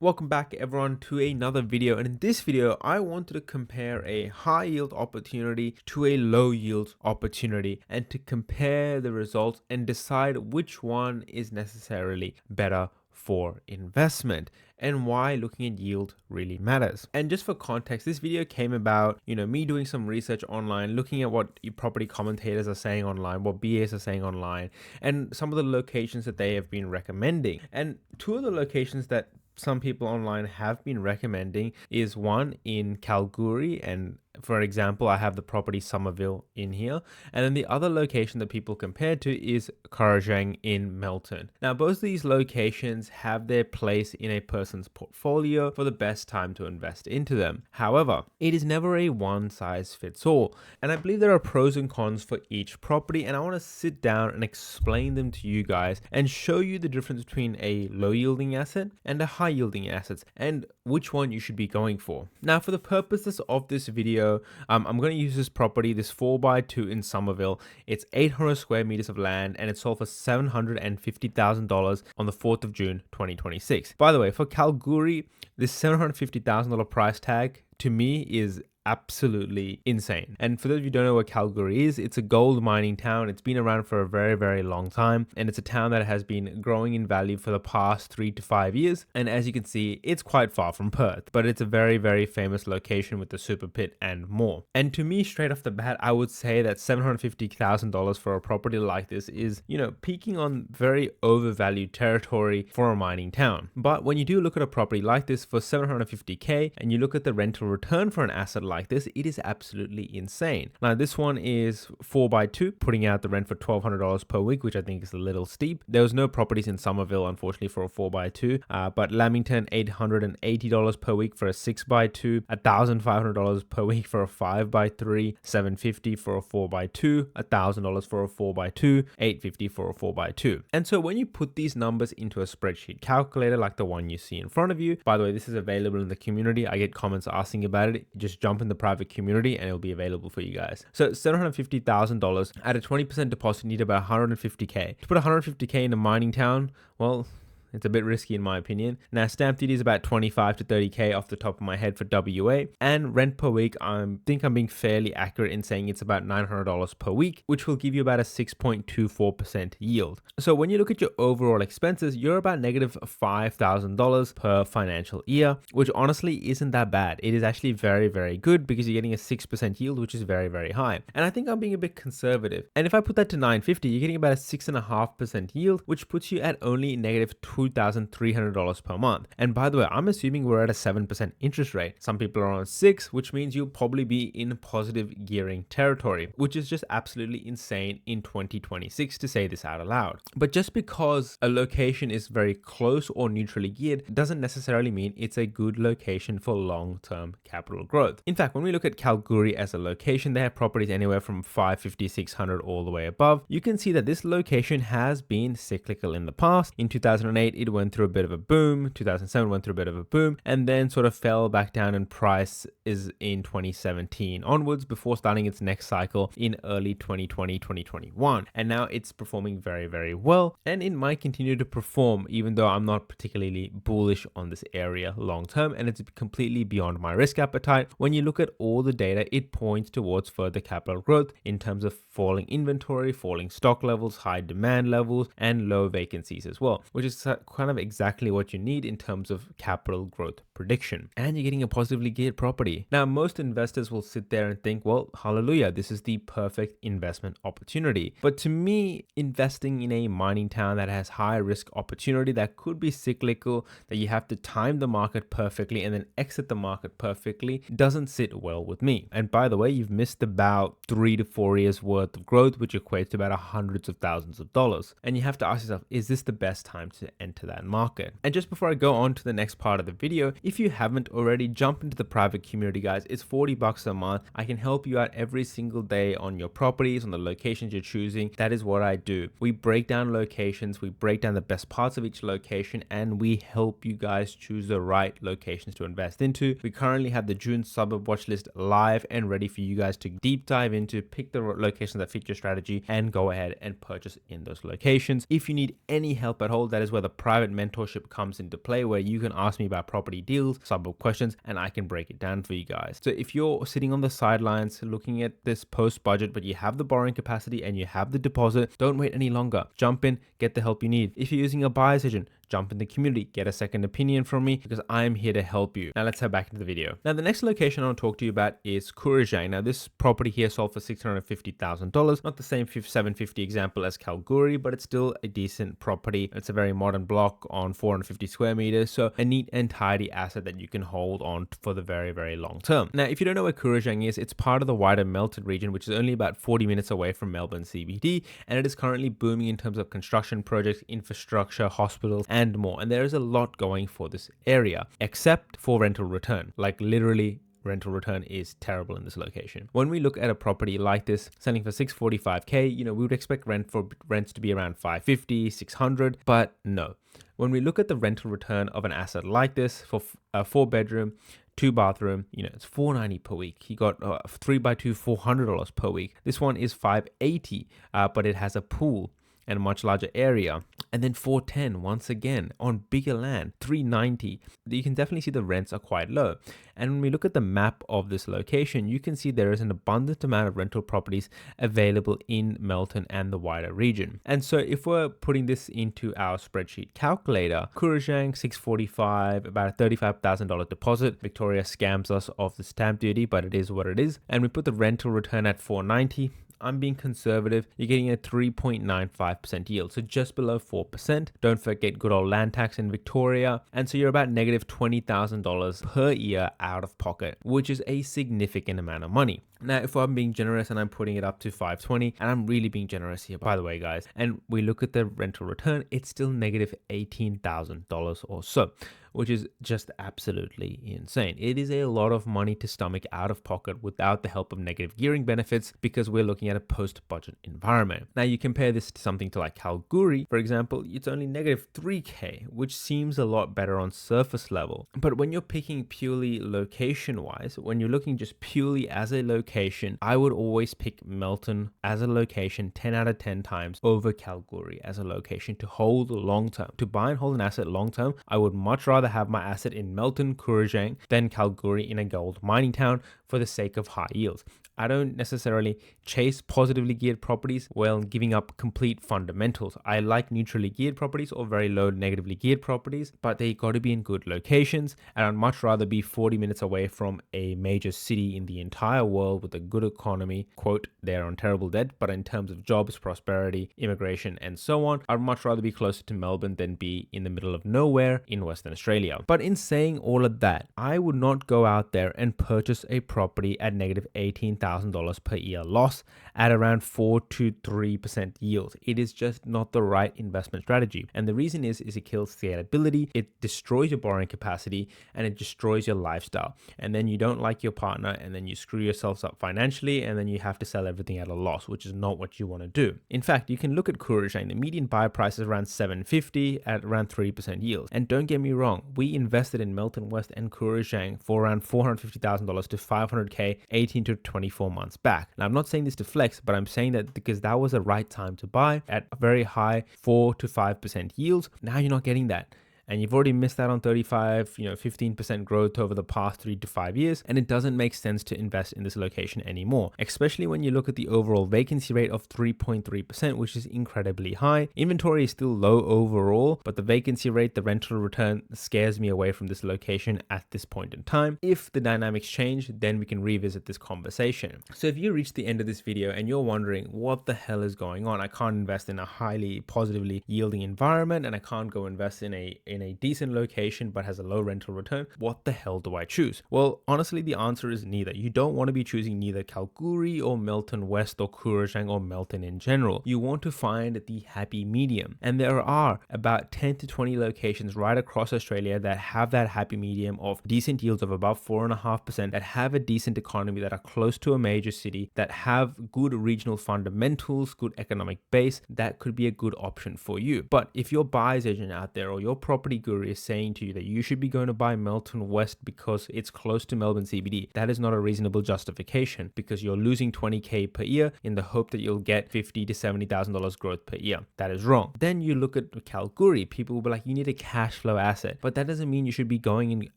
Welcome back everyone to another video, and in this video I wanted to compare a high yield opportunity to a low yield opportunity and to compare the results and decide which one is necessarily better for investment and why looking at yield really matters. And just for context, this video came about, me doing some research online, looking at what property commentators are saying online, what BAs are saying online, and some of the locations that they have been recommending. And two of the locations that some people online have been recommending is one in Kalgoorlie, and for example, I have the property Somerville in here, and then the other location that people compared to is Kurrajong in Melton. Now, both of these locations have their place in a person's portfolio for the best time to invest into them. However, it is never a one size fits all, and I believe there are pros and cons for each property, and I want to sit down and explain them to you guys and show you the difference between a low yielding asset and a high yielding asset and which one you should be going for. Now, for the purposes of this video, I'm going to use this property, this 4x2 in Somerville. It's 800 square meters of land and it sold for $750,000 on the 4th of June 2026. By the way, for Kalgoorlie, this $750,000 price tag to me is absolutely insane. And for those of you who don't know what Kalgoorlie is, it's a gold mining town. It's been around for a very, very long time, and it's a town that has been growing in value for the past 3 to 5 years. And as you can see, it's quite far from Perth, but it's a very, very famous location with the super pit and more. And to me, straight off the bat, I would say that $750,000 for a property like this is, peaking on very overvalued territory for a mining town. But when you do look at a property like this for $750K and you look at the rental return for an asset like this, it is absolutely insane. Now, this one is 4x2, putting out the rent for $1,200 per week, which I think is a little steep. There was no properties in Somerville, unfortunately, for a 4x2, but Lamington, $880 per week for a 6x2, $1,500 per week for a 5x3, $750 for a 4x2, $1,000 for a 4x2, $850 for a 4x2. And so when you put these numbers into a spreadsheet calculator like the one you see in front of you, by the way, this is available in the community. I get comments asking about it. Just jump in the private community and it'll be available for you guys. So $750,000 at a 20% deposit, you need about $150K. To put $150K in a mining town, well, it's a bit risky in my opinion. Now, stamp duty is about 25 to 30K off the top of my head for WA, and rent per week, I think I'm being fairly accurate in saying it's about $900 per week, which will give you about a 6.24% yield. So when you look at your overall expenses, you're about negative $5,000 per financial year, which honestly isn't that bad. It is actually very, very good because you're getting a 6% yield, which is very, very high. And I think I'm being a bit conservative. And if I put that to 950, you're getting about a 6.5% yield, which puts you at only negative $2,300 per month. And by the way, I'm assuming we're at a 7% interest rate. Some people are on 6, which means you'll probably be in positive gearing territory, which is just absolutely insane in 2026 to say this out loud. But just because a location is very close or neutrally geared doesn't necessarily mean it's a good location for long-term capital growth. In fact, when we look at Kalgoorlie as a location, they have properties anywhere from 550, 600 all the way above. You can see that this location has been cyclical in the past. In 2008, it went through a bit of a boom. 2007 went through a bit of a boom and then sort of fell back down in price is in 2017 onwards before starting its next cycle in early 2020, 2021. And now it's performing very, very well, and it might continue to perform even though I'm not particularly bullish on this area long term, and it's completely beyond my risk appetite. When you look at all the data, it points towards further capital growth in terms of falling inventory, falling stock levels, high demand levels, and low vacancies as well, which is kind of exactly what you need in terms of capital growth prediction. And you're getting a positively geared property. Now, most investors will sit there and think, well, hallelujah, this is the perfect investment opportunity. But to me, investing in a mining town that has high risk opportunity, that could be cyclical, that you have to time the market perfectly and then exit the market perfectly, doesn't sit well with me. And by the way, you've missed about 3 to 4 years worth of growth, which equates to about hundreds of thousands of dollars. And you have to ask yourself, is this the best time to enter that market? And just before I go on to the next part of the video, if you haven't already, jump into the private community, guys. It's $40 a month. I can help you out every single day on your properties, on the locations you're choosing. That is what I do. We break down locations, we break down the best parts of each location, and we help you guys choose the right locations to invest into. We currently have the June suburb watch list live and ready for you guys to deep dive into, pick the locations that fit your strategy, and go ahead and purchase in those locations. If you need any help at all, that is where the private mentorship comes into play, where you can ask me about property deals, suburb questions, and I can break it down for you guys. So if you're sitting on the sidelines looking at this post budget, but you have the borrowing capacity and you have the deposit, don't wait any longer. Jump in, get the help you need. If you're using a buyer's agent, jump in the community, get a second opinion from me, because I'm here to help you. Now let's head back into the video. Now the next location I want to talk to you about is Kurrajong. Now this property here sold for $650,000. Not the same 750 example as Kalgoorlie, but it's still a decent property. It's a very modern block on 450 square meters. So a neat and tidy asset that you can hold on for the very, very long term. Now, if you don't know where Kurrajong is, it's part of the wider Melton region, which is only about 40 minutes away from Melbourne CBD. And it is currently booming in terms of construction projects, infrastructure, hospitals, and more. And there is a lot going for this area, except for rental return. Like literally, rental return is terrible in this location. When we look at a property like this selling for $645K, we would expect rents to be around $550, $600, but no. When we look at the rental return of an asset like this for a 4-bedroom, 2-bathroom, it's $490 per week. He got 3x2, $400 per week. This one is $580, but it has a pool and a much larger area. And then $410 once again on bigger land, $390. You can definitely see the rents are quite low. And when we look at the map of this location, you can see there is an abundant amount of rental properties available in Melton and the wider region. And so if we're putting this into our spreadsheet calculator, Kurrajong $645, about a $35,000 deposit. Victoria scams us of the stamp duty, but it is what it is. And we put the rental return at $490. I'm being conservative. You're getting a 3.95% yield, so just below 4%. Don't forget good old land tax in Victoria. And so you're about negative $20,000 per year out of pocket, which is a significant amount of money. Now, if I'm being generous and I'm putting it up to $520, and I'm really being generous here, by the way, guys, and we look at the rental return, it's still negative $18,000 or so, which is just absolutely insane. It is a lot of money to stomach out of pocket without the help of negative gearing benefits, because we're looking at a post-budget environment. Now, you compare this to something to like Kalgoorlie, for example, it's only negative $3K, which seems a lot better on surface level. But when you're picking purely location-wise, when you're looking just purely as a location, I would always pick Melton as a location 10 out of 10 times over Kalgoorlie as a location to hold long term. To buy and hold an asset long term, I would much rather have my asset in Melton, Kurrajong than Kalgoorlie in a gold mining town for the sake of high yields. I don't necessarily chase positively geared properties while giving up complete fundamentals. I like neutrally geared properties or very low negatively geared properties, but they got to be in good locations. And I'd much rather be 40 minutes away from a major city in the entire world with a good economy. Quote, they're on terrible debt, but in terms of jobs, prosperity, immigration, and so on, I'd much rather be closer to Melbourne than be in the middle of nowhere in Western Australia. But in saying all of that, I would not go out there and purchase a property at negative $18,000 per year loss at around 4 to 3% yield. It is just not the right investment strategy. And the reason is it kills scalability, it destroys your borrowing capacity, and it destroys your lifestyle. And then you don't like your partner, and then you screw yourselves up financially, and then you have to sell everything at a loss, which is not what you want to do. In fact, you can look at Kurrajong. The median buy price is around $750 at around 3% yield. And don't get me wrong, we invested in Melton West and Kurrajong for around $450,000 to $500K 18 to 24 months back. Now, I'm not saying this to flex, but I'm saying that because that was the right time to buy at a very high 4 to 5% yields. Now you're not getting that. And you've already missed out on 15% growth over the past 3 to 5 years. And it doesn't make sense to invest in this location anymore, especially when you look at the overall vacancy rate of 3.3%, which is incredibly high. Inventory is still low overall, but the vacancy rate, the rental return scares me away from this location at this point in time. If the dynamics change, then we can revisit this conversation. So if you reach the end of this video and you're wondering what the hell is going on, I can't invest in a highly positively yielding environment, and I can't go invest in a decent location but has a low rental return, what the hell do I choose? Well, honestly, the answer is neither. You don't want to be choosing neither Kalgoorlie or Melton West or Kurrajong or Melton in general. You want to find the happy medium. And there are about 10 to 20 locations right across Australia that have that happy medium of decent yields of above 4.5%, that have a decent economy, that are close to a major city, that have good regional fundamentals, good economic base. That could be a good option for you. But if your buyer's agent out there or your property property guru is saying to you that you should be going to buy Melton West because it's close to Melbourne CBD, that is not a reasonable justification, because you're losing 20k per year in the hope that you'll get $50,000 to $70,000 growth per year. That is wrong. Then you look at Kalgoorlie, people will be like, you need a cash flow asset, but that doesn't mean you should be going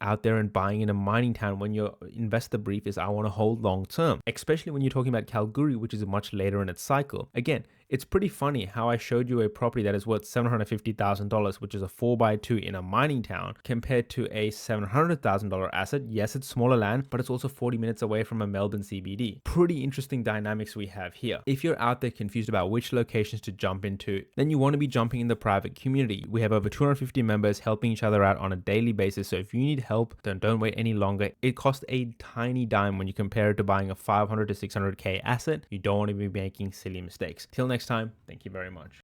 out there and buying in a mining town when your investor brief is I want to hold long term, especially when you're talking about Kalgoorlie, which is much later in its cycle. Again, it's pretty funny how I showed you a property that is worth $750,000, which is a 4x2 in a mining town, compared to a $700,000 asset. Yes, it's smaller land, but it's also 40 minutes away from a Melbourne CBD. Pretty interesting dynamics we have here. If you're out there confused about which locations to jump into, then you want to be jumping in the private community. We have over 250 members helping each other out on a daily basis. So if you need help, then don't wait any longer. It costs a tiny dime when you compare it to buying a 500 to 600k asset. You don't want to be making silly mistakes. Till next time, thank you very much.